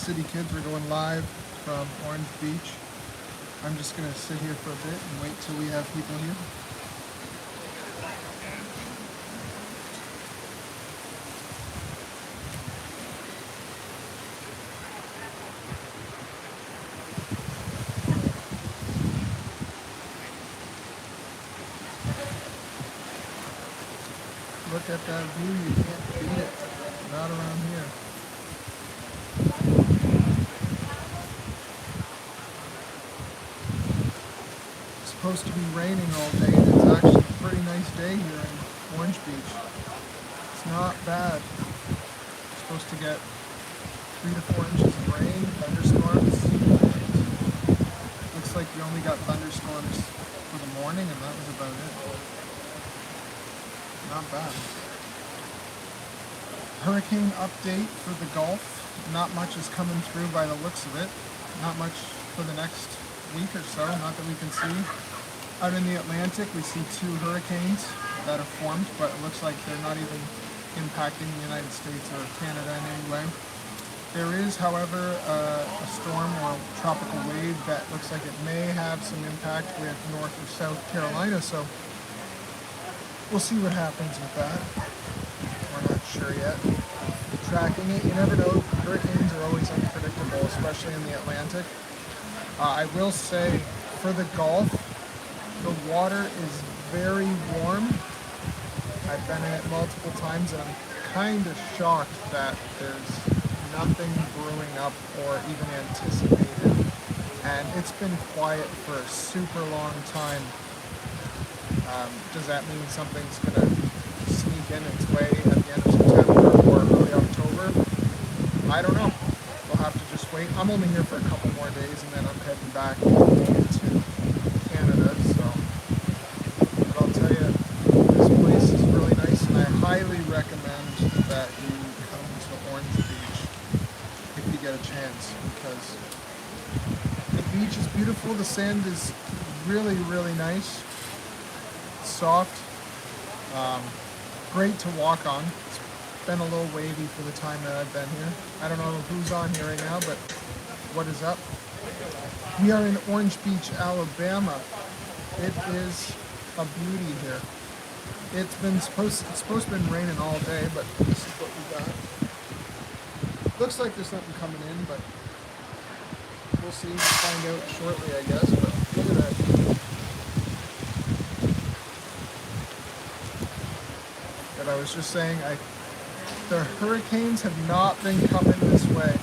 City Kids. We're going live from Orange Beach. I'm just going to sit here for a bit and wait till we have people here. Look at that view, you can't beat it. Not around here. It's supposed to be raining all day, and it's actually a pretty nice day here in Orange Beach. It's not bad. We're supposed to get 3 to 4 inches of rain, thunderstorms. Looks like we only got thunderstorms for the morning, and that was about it. Not bad. Hurricane update for the Gulf. Not much is coming through by the looks of it. Not much for the next week or so, not that we can see. Out in the Atlantic, we see 2 hurricanes that have formed, but it looks like they're not even impacting the United States or Canada in any way. There is, however, a storm or a tropical wave that looks like it may have some impact with North or South Carolina, so we'll see what happens with that. We're not sure yet. Tracking it, you never know. Hurricanes are always unpredictable, especially in the Atlantic. I will say, for the Gulf, the water is very warm. I've been in it multiple times, and I'm kind of shocked that there's nothing brewing up or even anticipated. And it's been quiet for a super long time. Does that mean something's going to sneak in its way at the end of September or early October? I don't know. We'll have to just wait. I'm only here for a couple more days, and then I'm heading back into Canada. So, but I'll tell you, this place is really nice, and I highly recommend that you come to Orange Beach if you get a chance, because the beach is beautiful. The sand is really, really nice. Soft, great to walk on. It's been a little wavy for the time that I've been here. I don't know who's on here right now, but what is up? We are in Orange Beach, Alabama. It is a beauty here. It's supposed to been raining all day, but this is what we got. Looks like there's something coming in, but we'll see. We'll find out shortly, I guess. But look at that view. I was just saying, the hurricanes have not been coming this way.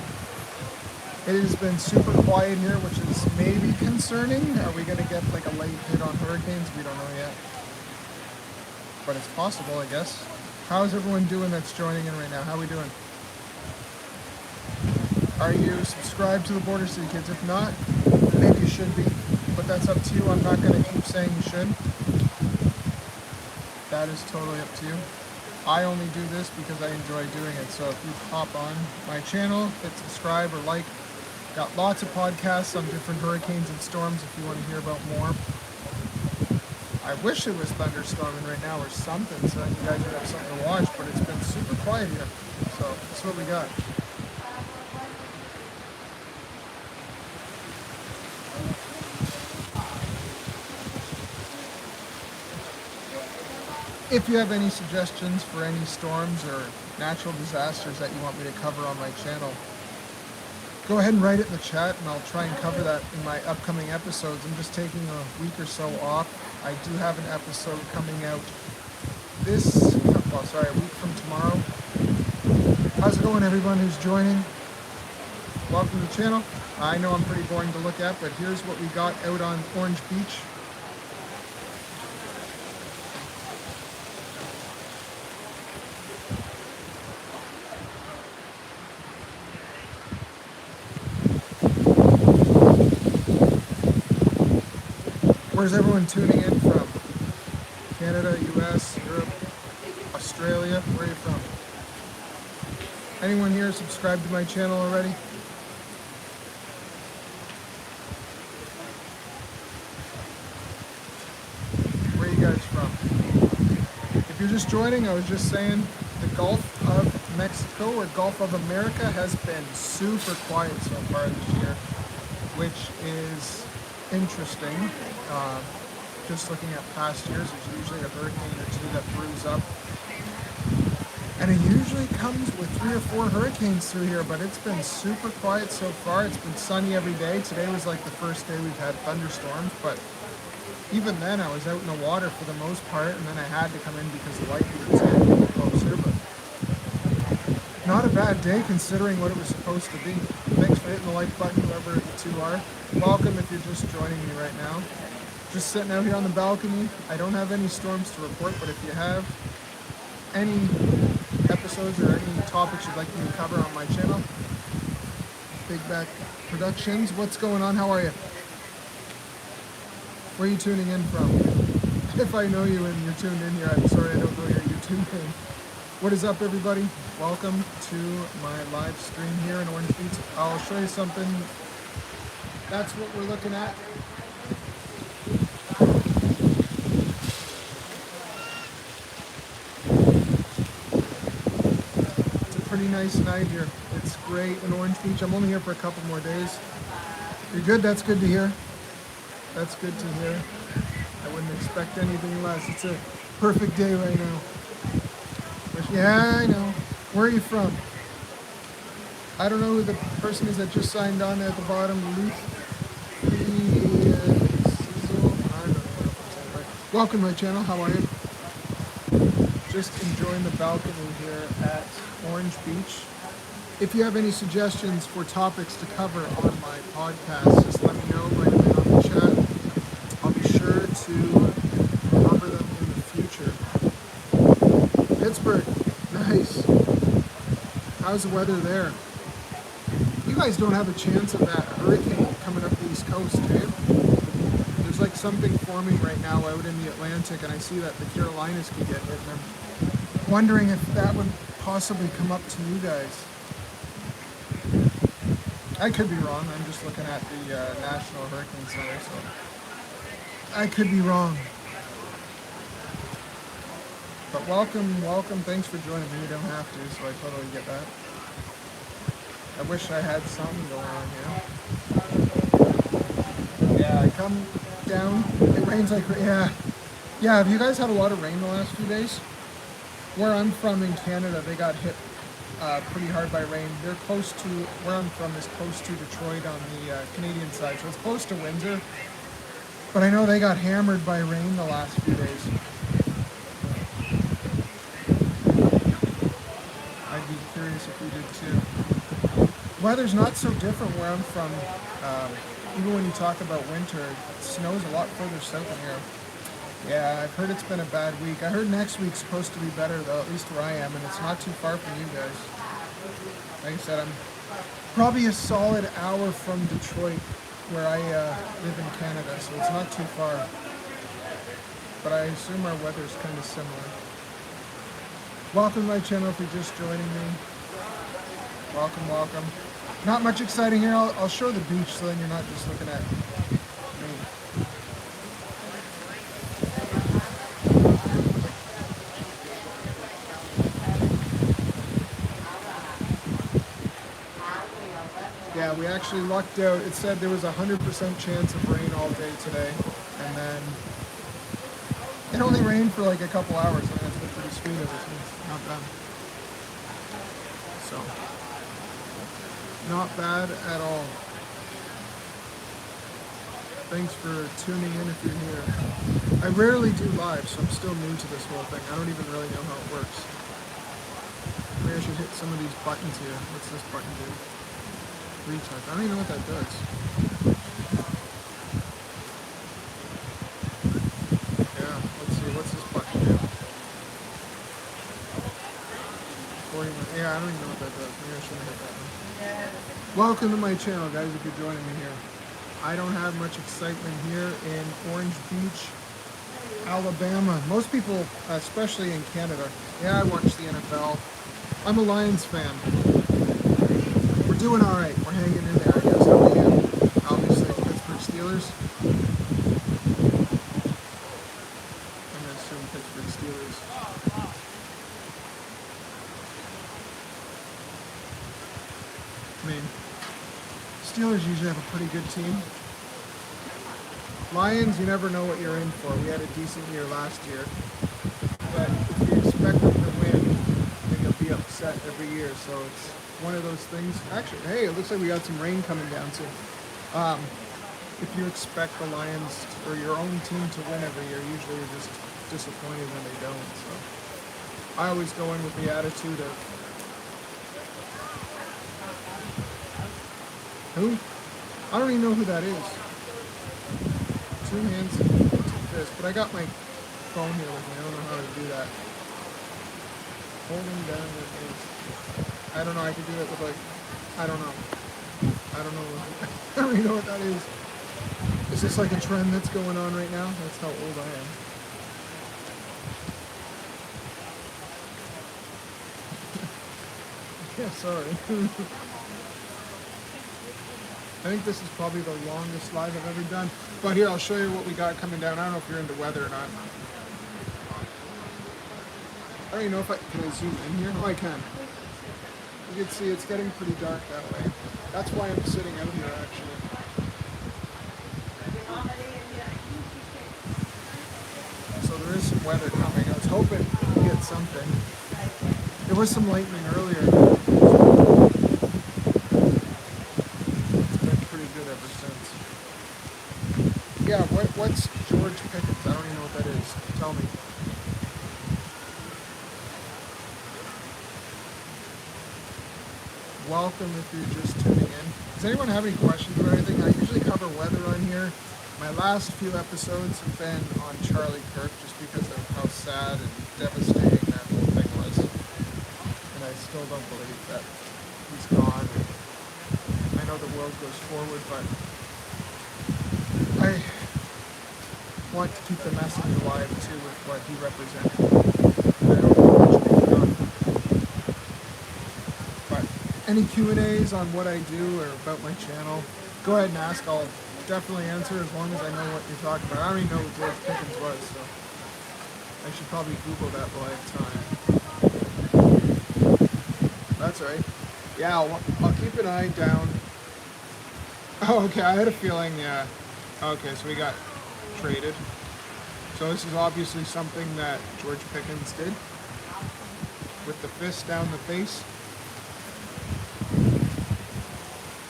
It has been super quiet here, which is maybe concerning. Are we going to get like a late hit on hurricanes? We don't know yet. But it's possible, I guess. How's everyone doing that's joining in right now? How are we doing? Are you subscribed to the Border City Kids? If not, maybe you should be. But that's up to you. I'm not going to keep saying you should. That is totally up to you. I only do this because I enjoy doing it. So if you hop on my channel, hit subscribe or like. Got lots of podcasts on different hurricanes and storms if you want to hear about more. I wish it was thunderstorming right now or something so that you guys would have something to watch, but it's been super quiet here. So that's what we got. If you have any suggestions for any storms or natural disasters that you want me to cover on my channel, go ahead and write it in the chat, and I'll try and cover that in my upcoming episodes. I'm just taking a week or so off. I do have an episode coming out a week from tomorrow. How's it going, everyone who's joining? Welcome to the channel. I know I'm pretty boring to look at, but here's what we got out on Orange Beach. Where's everyone tuning in from? Canada, US, Europe, Australia? Where are you from? Anyone here subscribed to my channel already? Where are you guys from? If you're just joining, I was just saying the Gulf of Mexico or Gulf of America has been super quiet so far this year, which is interesting. Uh, just looking at past years, there's usually a hurricane or two that brews up. And it usually comes with 3 or 4 hurricanes through here, but it's been super quiet so far. It's been sunny every day. Today was like the first day we've had thunderstorms, but even then I was out in the water for the most part, and then I had to come in because the light was getting closer, but not a bad day considering what it was supposed to be. Thanks for hitting the like button, whoever you two are. Welcome if you're just joining me right now. Just sitting out here on the balcony. I don't have any storms to report, but if you have any episodes or any topics you'd like me to cover on my channel, Big Back Productions. What's going on? How are you? Where are you tuning in from? If I know you and you're tuned in here, I'm sorry I don't know your YouTube name. What is up, everybody? Welcome to my live stream here in Orange Beach. I'll show you something. That's what we're looking at. It's a pretty nice night here. It's great in Orange Beach. I'm only here for a couple more days. You're good? That's good to hear. That's good to hear. I wouldn't expect anything less. It's a perfect day right now. Yeah, I know. Where are you from? I don't know who the person is that just signed on at the bottom. Welcome to my channel. How are you? Just enjoying the balcony here at Orange Beach. If you have any suggestions for topics to cover on my podcast, just let me know right away on the chat. I'll be sure to cover them in the future. Pittsburgh, nice. How's the weather there? You guys don't have a chance of that hurricane coming up the East Coast, eh? There's like something forming right now out in the Atlantic, and I see that the Carolinas can get hit, and I'm wondering if that would possibly come up to you guys. I could be wrong. I'm just looking at the National Hurricane Center, so I could be wrong. But welcome. Thanks for joining me. You don't have to, so I totally get that. I wish I had something going on here. Yeah, I come down. It rains like, yeah. Have you guys had a lot of rain the last few days? Where I'm from in Canada, they got hit pretty hard by rain. They're close to, where I'm from is close to Detroit on the Canadian side, so it's close to Windsor. But I know they got hammered by rain the last few days. I'd be curious if you did too. Weather's not so different where I'm from. Even when you talk about winter, it snows a lot further south of here. Yeah, I've heard it's been a bad week. I heard next week's supposed to be better, though, at least where I am, and it's not too far from you guys. Like I said, I'm probably a solid hour from Detroit, where I live in Canada, so it's not too far. But I assume our weather's kind of similar. Welcome to my channel if you're just joining me. Welcome. Not much exciting here. I'll show the beach so then you're not just looking at me. Yeah, we actually lucked out. It said there was a 100% chance of rain all day today, and then it only rained for like a couple hours, and that's been pretty sweet ever since. Not bad. So, not bad at all. Thanks for tuning in if you're here. I rarely do live, so I'm still new to this whole thing. I don't even really know how it works. Maybe I should hit some of these buttons here. What's this button do? Retouch. I don't even know what that does. Yeah, let's see. What's this button do? Yeah, I don't even know what that does. Maybe I shouldn't hit that one. Welcome to my channel, guys, if you're joining me here. I don't have much excitement here in Orange Beach, Alabama. Most people, especially in Canada, yeah, I watch the NFL. I'm a Lions fan. We're doing all right. We're hanging in there, I guess. How about you? Obviously, Pittsburgh Steelers. I'm going to assume Pittsburgh Steelers. Steelers usually have a pretty good team. Lions, you never know what you're in for. We had a decent year last year. But if you expect them to win, then you'll be upset every year. So it's one of those things. Actually, hey, it looks like we got some rain coming down soon. If you expect the Lions or your own team to win every year, usually you're just disappointed when they don't. So I always go in with the attitude of, who? I don't even know who that is. Two hands, two fists. But I got my phone here with me. I don't know how to do that. Holding down your face. I don't know. I could do it with like, I don't know. I don't know. I don't even know what that is. Is this like a trend that's going on right now? That's how old I am. Yeah, sorry. I think this is probably the longest live I've ever done. But here, I'll show you what we got coming down. I don't know if you're into weather or not. I don't even know if can I zoom in here? Oh, I can. You can see it's getting pretty dark that way. That's why I'm sitting out here, actually. So there is some weather coming. I was hoping to get something. There was some lightning earlier. It's been pretty good ever since. Yeah, what's George Pickens? I don't even know what that is. Tell me. Welcome if you're just tuning in. Does anyone have any questions or anything? I usually cover weather on here. My last few episodes have been on Charlie Kirk just because of how sad and devastating that whole thing was. And I still don't believe that he's gone. And I know the world goes forward, but I want to keep the message alive too with what he represented. I don't know what should be done. But any Q&As on what I do or about my channel, go ahead and ask. I'll definitely answer as long as I know what you're talking about. I don't even know who George Pickens was, so I should probably Google that while I have time. That's right. Yeah, I'll keep an eye down. Oh, okay, I had a feeling, yeah. Okay, so we got traded. So this is obviously something that George Pickens did with the fist down the face.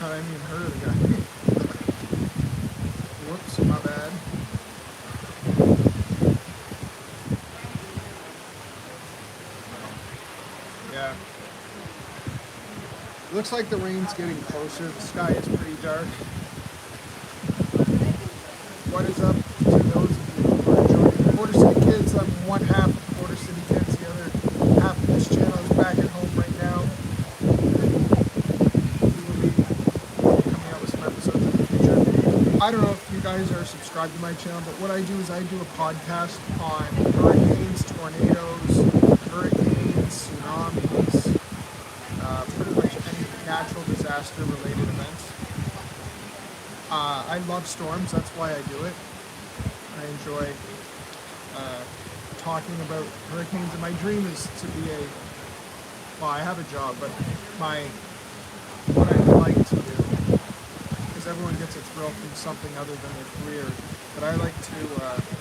I didn't even hurt the guy. Whoops, my bad. Yeah. Looks like the rain's getting closer. The sky is pretty dark. What is up to those of you who are joining Border City Kids? I'm one half of Border City Kids. The other half of this channel is back at home right now. We will be coming out with some episodes in the future. I don't know if you guys are subscribed to my channel, but what I do is I do a podcast on hurricanes, tornadoes, hurricanes, tsunamis, pretty much any natural disaster related events. I love storms, that's why I do it. I enjoy talking about hurricanes, and my dream is to be well, I have a job, but what I'd like to do, because everyone gets a thrill from something other than their career, but I like to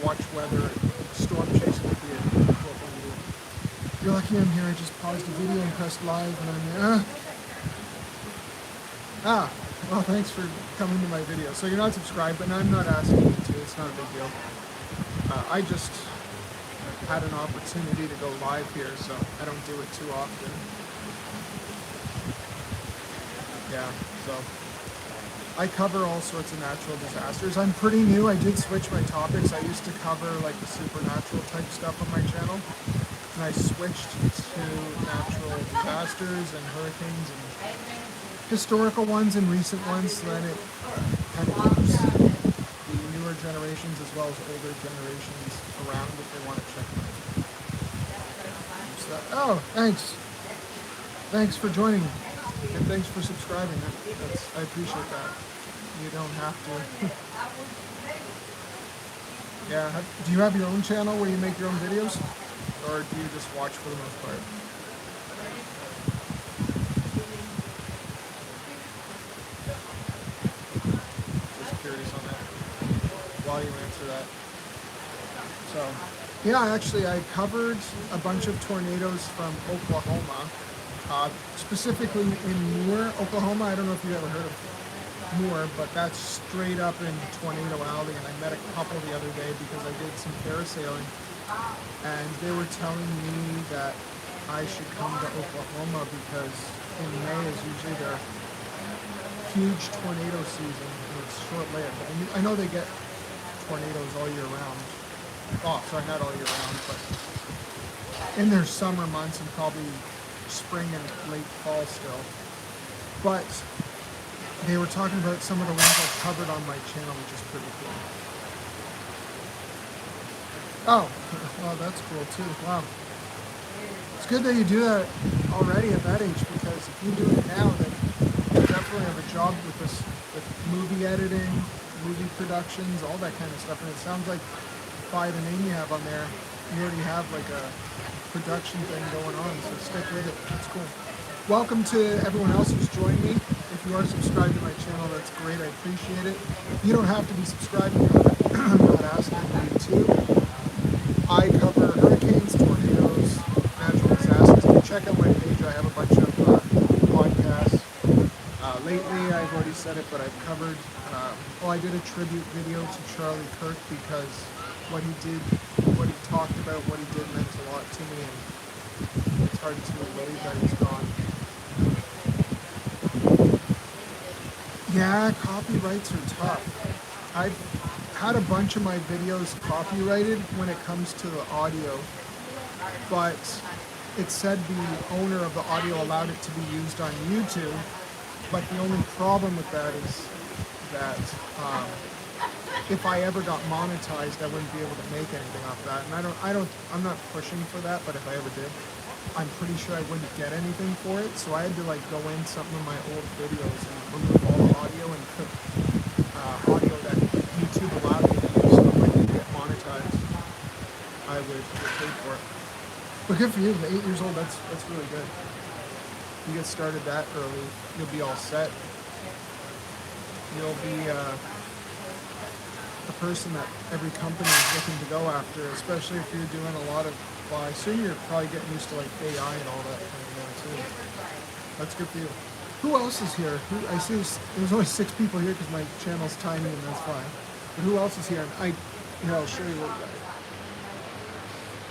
watch weather, storm chasing would be a cool thing to do. You're lucky I'm here. I just paused the video and pressed live, and I'm there. Well, thanks for coming to my video. So you're not subscribed, but I'm not asking you to. It's not a big deal. I just had an opportunity to go live here, so I don't do it too often. Yeah, so I cover all sorts of natural disasters. I'm pretty new. I did switch my topics. I used to cover like the supernatural type stuff on my channel, and I switched to natural disasters and hurricanes and historical ones and recent ones, so then it kind of keeps the newer generations as well as older generations around if they want to check them out. Oh, thanks. Thanks for joining, and thanks for subscribing. I appreciate that. You don't have to. Yeah, do you have your own channel where you make your own videos? Or do you just watch for the most part? while you answer that. So, yeah, actually, I covered a bunch of tornadoes from Oklahoma, specifically in Moore, Oklahoma. I don't know if you've ever heard of Moore, but that's straight up in Tornado Alley, and I met a couple the other day because I did some parasailing, and they were telling me that I should come to Oklahoma because in May is usually their huge tornado season, and it's short-lived. I know they get tornadoes all year round. Oh, sorry, not all year round, but in their summer months and probably spring and late fall still. But they were talking about some of the ones I've covered on my channel, which is pretty cool. Oh, well, that's cool too. Wow. It's good that you do that already at that age, because if you do it now, then you definitely have a job with this, with movie editing, movie productions, all that kind of stuff. And it sounds like by the name you have on there, you already have like a production thing going on, so stick with it. That's cool. Welcome to everyone else who's joined me. If you are subscribed to my channel, that's great. I appreciate it. You don't have to be subscribed. I'm not asking you to. I cover hurricanes, tornadoes, natural disasters. You can check out my page. I have a bunch of podcasts. Lately, I've already said it, but I've covered, I did a tribute video to Charlie Kirk because what he did, what he talked about, what he did meant a lot to me, and it's hard to believe that he's gone. Yeah, copyrights are tough. I've had a bunch of my videos copyrighted when it comes to the audio, but it said the owner of the audio allowed it to be used on YouTube, but the only problem with that is that if I ever got monetized, I wouldn't be able to make anything off that. And I'm not pushing for that, but if I ever did, I'm pretty sure I wouldn't get anything for it. So I had to like go in some of my old videos and remove all the audio and put audio that YouTube allowed me to use. So if I did get monetized, I would get paid for it. But good for you, the 8 years old, that's really good. You get started that early, you'll be all set. You'll be the person that every company is looking to go after, especially if you're doing a lot of, well, I assume you're probably getting used to like AI and all that kind of thing too. That's good for you. Who else is here? I see there's only 6 people here because my channel's tiny, and that's fine. But who else is here? And I'll show you what you got.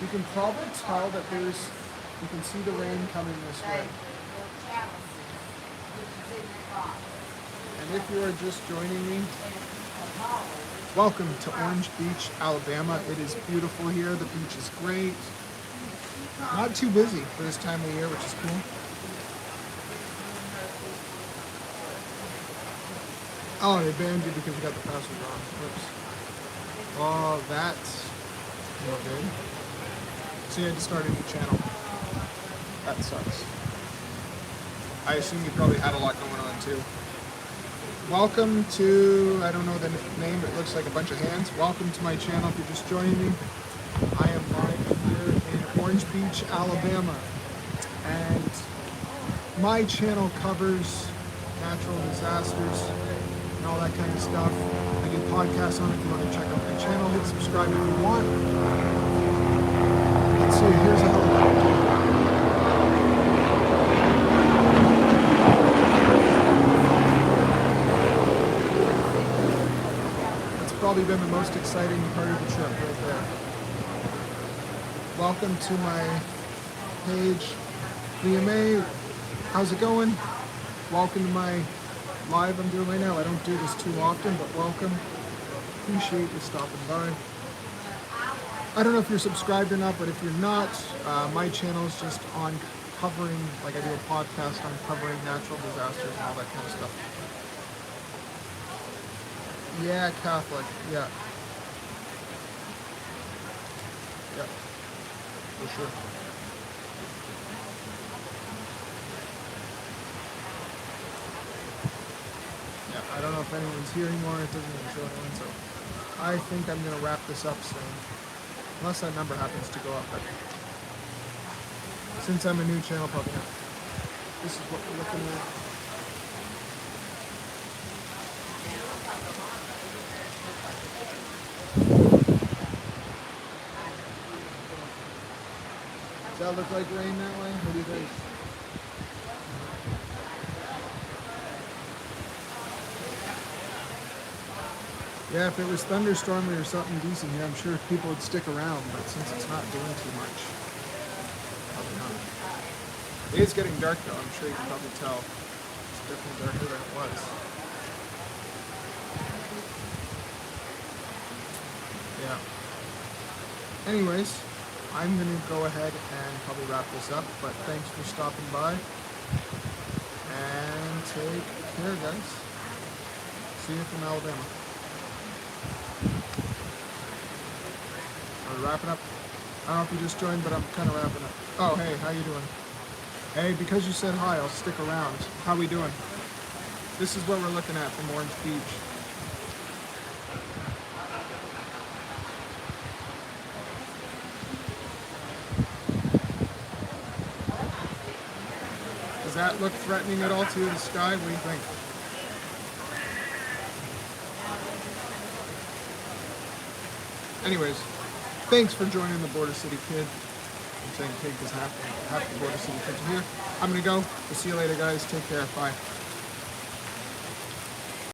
You can probably tell that you can see the rain coming this way. And if you are just joining me, welcome to Orange Beach, Alabama. It is beautiful here. The beach is great. Not too busy for this time of year, which is cool. Oh, they banned you because you got the password wrong. Whoops. Oh, that's no good. So you had to start a new channel. That sucks. I assume you probably had a lot going on too. Welcome to, I don't know the name, but it looks like a bunch of hands. Welcome to my channel if you're just joining me. I am live here in Orange Beach, Alabama. And my channel covers natural disasters and all that kind of stuff. I do podcasts on it. If you want to check out my channel, hit subscribe if you want. Let's see, here's a helicopter. Probably been the most exciting part of the trip right there. Welcome to my page, VMA. How's it going? Welcome to my live I'm doing right now. I don't do this too often, but welcome. Appreciate you stopping by. I don't know if you're subscribed or not, but if you're not, my channel is just on covering, like I do a podcast on covering natural disasters and all that kind of stuff. Yeah, Catholic. Yeah. Yeah. For sure. Yeah, I don't know if anyone's here anymore. It doesn't even show anyone, so I think I'm going to wrap this up soon. Unless that number happens to go up, but since I'm a new channel, probably not. This is what we're looking at. that look like rain that way? What do you think? Yeah, if it was thunderstormy or something decent here, I'm sure people would stick around, but since it's not doing too much, probably not. It is getting dark though, I'm sure you can probably tell. It's definitely darker than it was. Yeah. Anyways, I'm going to go ahead and probably wrap this up, but thanks for stopping by, and take care, guys. See you from Alabama. Are we wrapping up? I don't know if you just joined, but I'm kind of wrapping up. Oh, hey, how you doing? Hey, because you said hi, I'll stick around. How we doing? This is what we're looking at from Orange Beach. Does that look threatening at all to you, the sky? What do you think? Anyways, thanks for joining the Border City Kid. I'm saying kid because half the Border City kids are here. I'm going to go. We'll see you later, guys. Take care. Bye.